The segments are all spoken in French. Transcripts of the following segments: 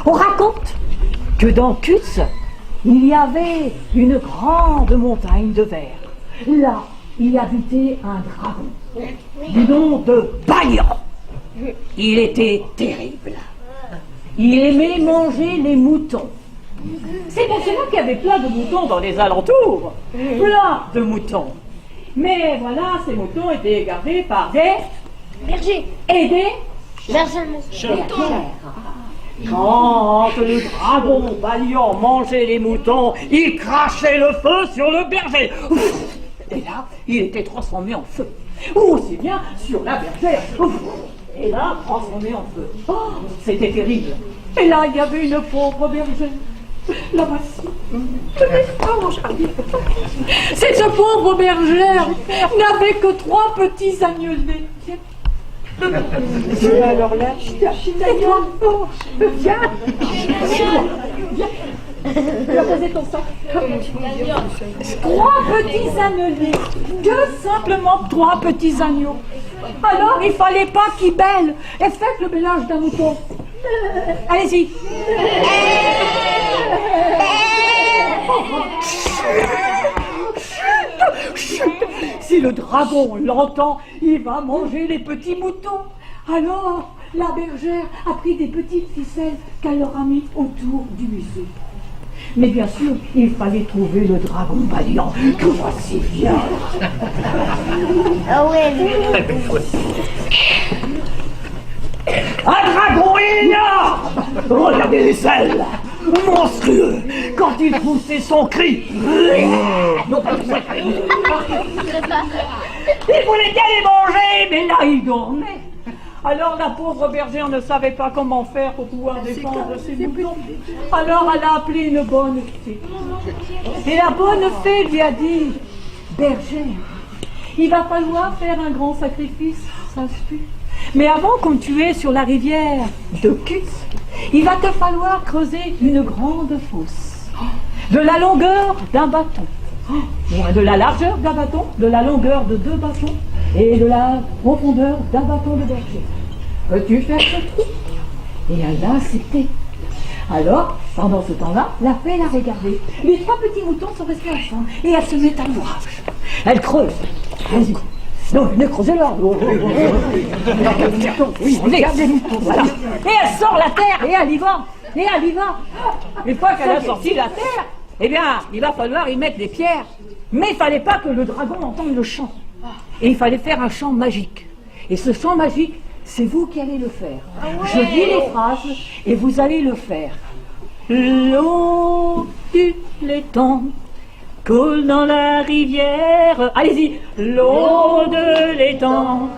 On raconte que dans Cutz, il y avait une grande montagne de verre. Là, il y habitait un dragon, du nom de Balian. Il était terrible. Il aimait manger les moutons. C'est pour cela qu'il y avait plein de moutons dans les alentours. Plein de moutons. Mais voilà, ces moutons étaient gardés par des bergers et des bergers. Quand le dragon Balian mangeait les moutons, il crachait le feu sur le berger. Et là, il était transformé en feu. Ou aussi bien sur la bergère. Et là, transformé en feu. Oh, c'était terrible. Et là, il y avait une pauvre bergère. La voici. Cette pauvre bergère n'avait que 3 petits agnelets. Alors là, c'est toi. Viens. Viens poser ton sac. 3 petits agnelets. Que simplement 3 petits agneaux. Alors, il fallait pas qu'ils bêlent. Et faites le bêlage d'un mouton. Allez-y. Si le dragon l'entend, il va manger les petits moutons. Alors, la bergère a pris des petites ficelles qu'elle leur a mis autour du museau. Mais bien sûr, il fallait trouver le dragon Balian. Que voici bien. Ah ouais, Un dragon énorme. Regardez les ailes. Monstrueux. Quand il poussait son cri. Non, pas ça. Il voulait bien les manger, mais là, il dormait. Alors la pauvre bergère ne savait pas comment faire pour pouvoir défendre ses moutons. Alors elle a appelé une bonne fée. Et la bonne fée lui a dit, bergère, il va falloir faire un grand sacrifice, ça se fait. Mais avant qu'on tuait sur la rivière de Cutz, il va te falloir creuser une grande fosse, de la longueur d'un bâton, de la largeur d'un bâton, de la longueur de 2 bâtons, et de la profondeur d'un bâton de berger. Peux-tu faire ce trou? Et elle a accepté. Alors, pendant ce temps-là, la fée l'a regardé. Les 3 petits moutons sont restés ensemble et elle se met à l'ouvrage. Elle creuse. Vas-y. Non, venez creuser là. Oui, regarde les moutons. Voilà. Et elle sort la terre et elle y va. Et elle y va. Une fois qu'elle a sorti la terre, eh bien, il va falloir y mettre des pierres. Mais il ne fallait pas que le dragon entende le chant. Et il fallait faire un chant magique. Et ce chant magique, c'est vous qui allez le faire. Ah ouais. Je dis les phrases et vous allez le faire. L'eau du l'étang coule dans la rivière. Allez-y. L'eau de l'étang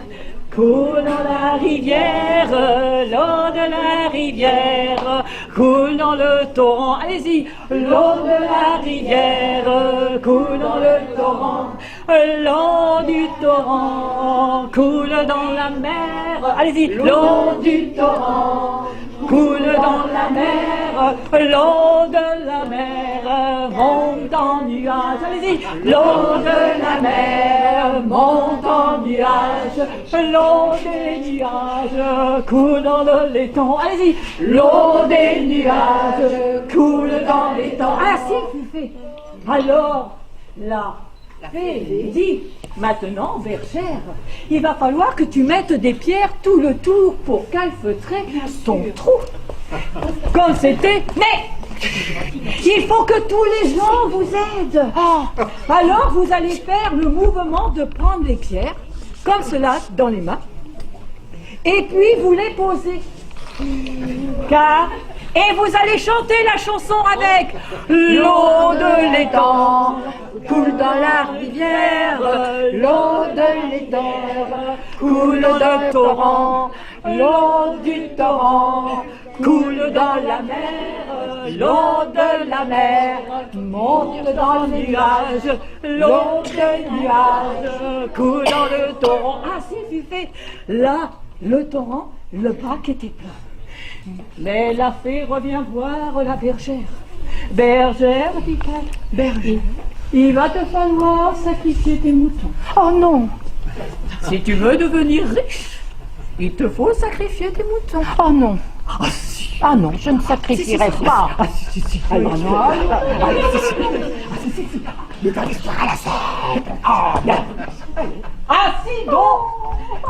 coule dans la rivière. L'eau de la rivière coule dans le torrent. Allez-y. L'eau de la rivière coule dans le torrent. L'eau du torrent coule dans la mer. Allez-y. L'eau du torrent coule dans la mer. L'eau de la mer monte en nuage. Allez-y. L'eau de la mer monte en nuage. L'eau des nuages coule dans l'étang. Allez-y. L'eau des nuages coule dans l'étang. Ah si, Fifé. Alors, là. La fée dit, maintenant, bergère, il va falloir que tu mettes des pierres tout le tour pour calfeutrer ton trou. Comme c'était, mais il faut que tous les gens vous aident. Alors vous allez faire le mouvement de prendre les pierres, comme cela, dans les mains, et puis vous les posez. Et vous allez chanter la chanson avec l'eau de l'étang coule dans la rivière, l'eau de l'étang coule dans le torrent, l'eau du torrent coule dans la mer, l'eau de la mer monte dans le nuage, l'eau des nuages coule dans le torrent. Ah si, Fifé, là, le torrent, le bac était plein. Mais la fée revient voir la bergère. Bergère, dit-elle, berger, il va te falloir sacrifier tes moutons. Oh non! Si tu veux devenir riche, il te faut sacrifier tes moutons. Oh non! Ah si! Ah non, je ne sacrifierai pas. Ah, si. Alors, non. Si. Mais dans l'histoire à la scène. Ah, bien. Ainsi donc,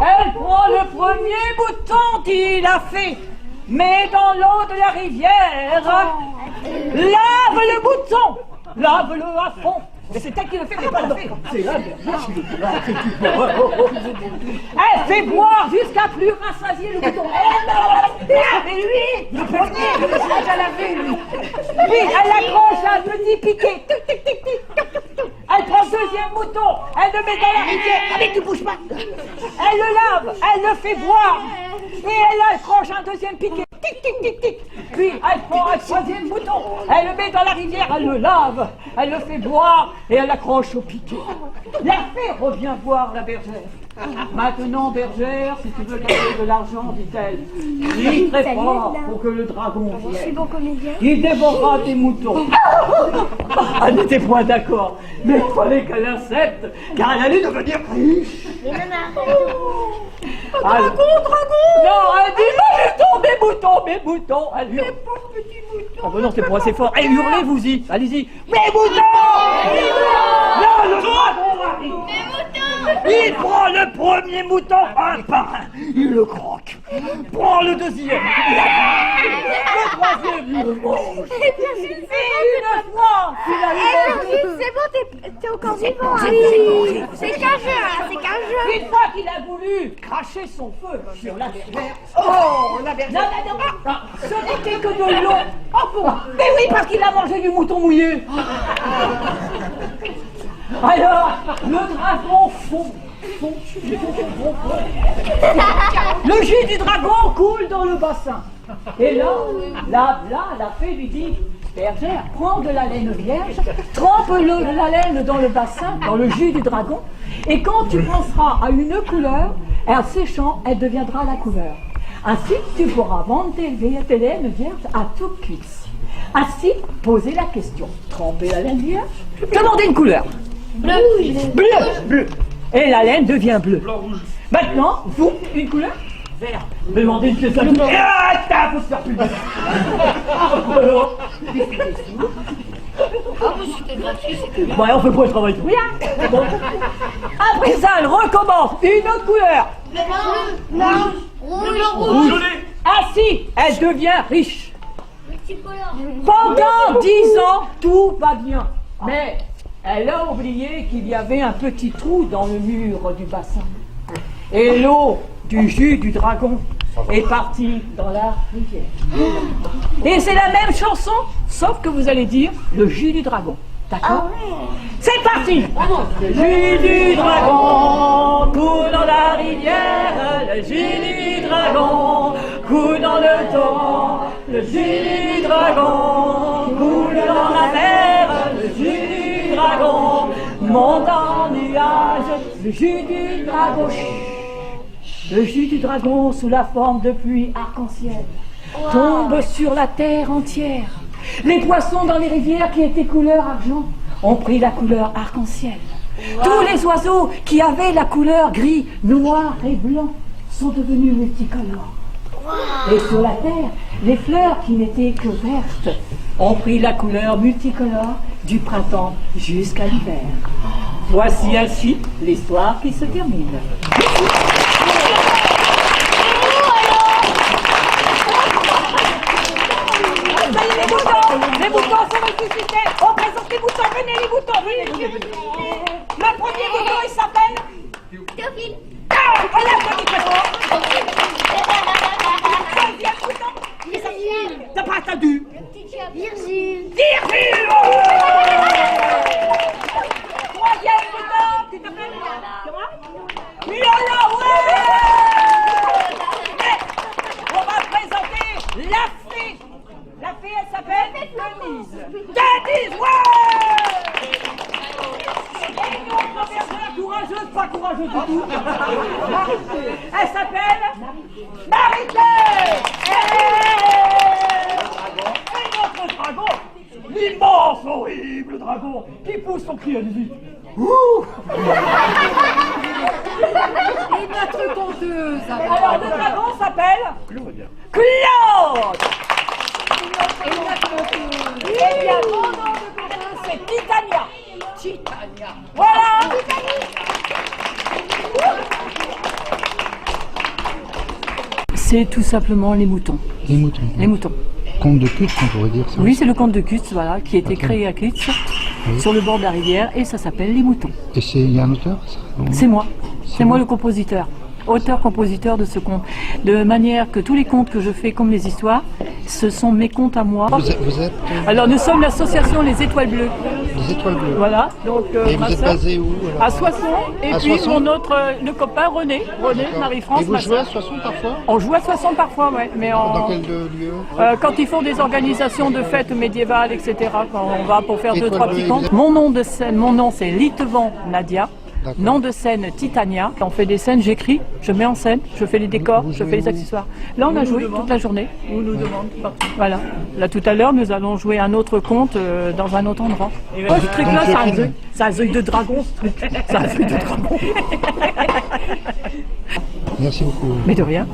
elle prend le premier bouton qu'il a fait, met dans l'eau de la rivière, lave le bouton, lave-le à fond. Mais c'est elle qui le fait, mais pas le fait. C'est la bergère qui le fait. Elle fait boire jusqu'à plus rassasier le bouton. Mais lui, le premier, il a déjà lavé, lui. Puis elle accroche un petit piquet. Tic, tic, tic, tic, tic, tic, tic. Elle prend le deuxième bouton, elle le met dans la rivière. Mais tu bouges pas. Elle le lave, elle le fait boire. Et elle accroche un deuxième piquet. Tic, tic, tic, tic. Puis elle prend un troisième bouton, elle le met dans la rivière, elle le lave, elle le fait boire et elle accroche au piquet. La fée revient voir la bergère. Maintenant, bergère, si tu veux gagner de l'argent, dit-elle, crie très fort pour que le dragon Je suis vienne. bon comédien. Il dévorera tes moutons. Elle n'était point d'accord, mais il fallait qu'elle accepte, car elle allait devenir riche. Mais maman, Dragon. Non, elle dit mes moutons. Elle hurle. Les pauvres petits moutons. Ah ben non, c'est pas assez fort. Allez, hurlez, vous-y. Allez-y. Mes moutons. Là, le dragon arrive. Il prend le premier mouton un par un. Il le croque. Prend le deuxième. Il avale. Le troisième, il le mange. Une fois qu'il a eu mangé. c'est bon, t'es encore vivant. Hein. C'est qu'un jeu, hein, c'est qu'un jeu. Une fois qu'il a voulu cracher son feu sur la bergère. Oh, la bergère. Non, ce n'était que de l'eau. Oh, bon. Mais oui, parce qu'il a mangé du mouton mouillé. Alors, le dragon fond. Le jus du dragon coule dans le bassin. Et là, la fée lui dit, bergère, prends de la laine vierge, trempe la laine dans le bassin, dans le jus du dragon, et quand tu penseras à une couleur, en séchant, elle deviendra la couleur. Ainsi, tu pourras vendre tes laines vierges à tout cuisse. Ainsi, posez la question, tremper la laine vierge, demandez une couleur. Bleu. Et la laine devient bleue. Maintenant, vous, une couleur? Vert. Demandez une pièce à tout. Ah, t'as, faut se faire plus. Bon, on fait pas le travail tout. Bon. Après ça, elle recommence. Une autre couleur. Rouge. Ainsi, elle devient riche. Pendant 10 ans, tout va bien. Mais elle a oublié qu'il y avait un petit trou dans le mur du bassin. Et l'eau du jus du dragon est partie dans la rivière. Et c'est la même chanson, sauf que vous allez dire le jus du dragon. D'accord? C'est parti! Le jus du dragon coule dans la rivière, le jus du dragon coule dans le temps, le jus du dragon coule dans la mer, le jus du dragon monte en nuage, le jus du dragon. Le jus du dragon sous la forme de pluie arc-en-ciel tombe sur la terre entière. Les poissons dans les rivières qui étaient couleur argent ont pris la couleur arc-en-ciel. Tous les oiseaux qui avaient la couleur gris, noir et blanc sont devenus multicolores. Et sur la terre, les fleurs qui n'étaient que vertes ont pris la couleur multicolore du printemps jusqu'à l'hiver. Voici ainsi l'histoire qui se termine. Les boutons sont ressuscités. On présente les boutons. Venez les boutons. Venez. Le premier bouton, il s'appelle Théophile. Voilà le micro. Deuxième bouton, il s'appelle... T'as pas attendu. Virgile. Virgile. Troisième bouton, tu t'appelles comment? Lola, ouais. On va présenter la fée. La fée, elle s'appelle Denise. Denise, ouais. Et une autre bergère courageuse, pas courageuse du tout. Elle s'appelle Marie-Claire. Et notre dragon, l'immense, horrible dragon, qui pousse son cri à lui. Et notre conteuse. Alors le dragon s'appelle Claude. Voilà. C'est tout simplement les moutons. Les moutons. Les moutons. Conte de Cutts, on pourrait dire ça. Oui, c'est le conte de Cutts, voilà, qui a été créé à Cutts, sur le bord de la rivière, et ça s'appelle Les Moutons. Et il y a un auteur, ça? C'est moi. C'est moi le compositeur. Auteur-compositeur de ce conte. De manière que tous les contes que je fais, comme les histoires, ce sont mes contes à moi. Vous êtes Alors nous sommes l'association Les Étoiles Bleues. des Étoiles Bleues. Voilà. Donc, Et ma vous êtes sœur, basé où alors? à Soissons. Et À puis Soissons mon autre, le copain René, D'accord. Marie-France. Et vous ma jouez à sœur. Soissons parfois? On joue à Soissons parfois, ouais. Mais Dans quel lieu? quand ils font des organisations de fêtes médiévales, etc., quand on va pour faire Étoile 2-3 bleue, petits et contes. vous êtes- Mon nom de scène, mon nom c'est Litvan Nadia. D'accord. Nom de scène Titania. On fait des scènes, j'écris, je mets en scène, je fais les décors, vous je fais les jouez où? accessoires. Là, on a joué toute la journée. On nous demande partout. Voilà. Là, tout à l'heure, nous allons jouer un autre conte dans un autre endroit. Ce truc-là, c'est un œil de dragon, ce truc. C'est un œil de dragon. Merci beaucoup. Mais de rien.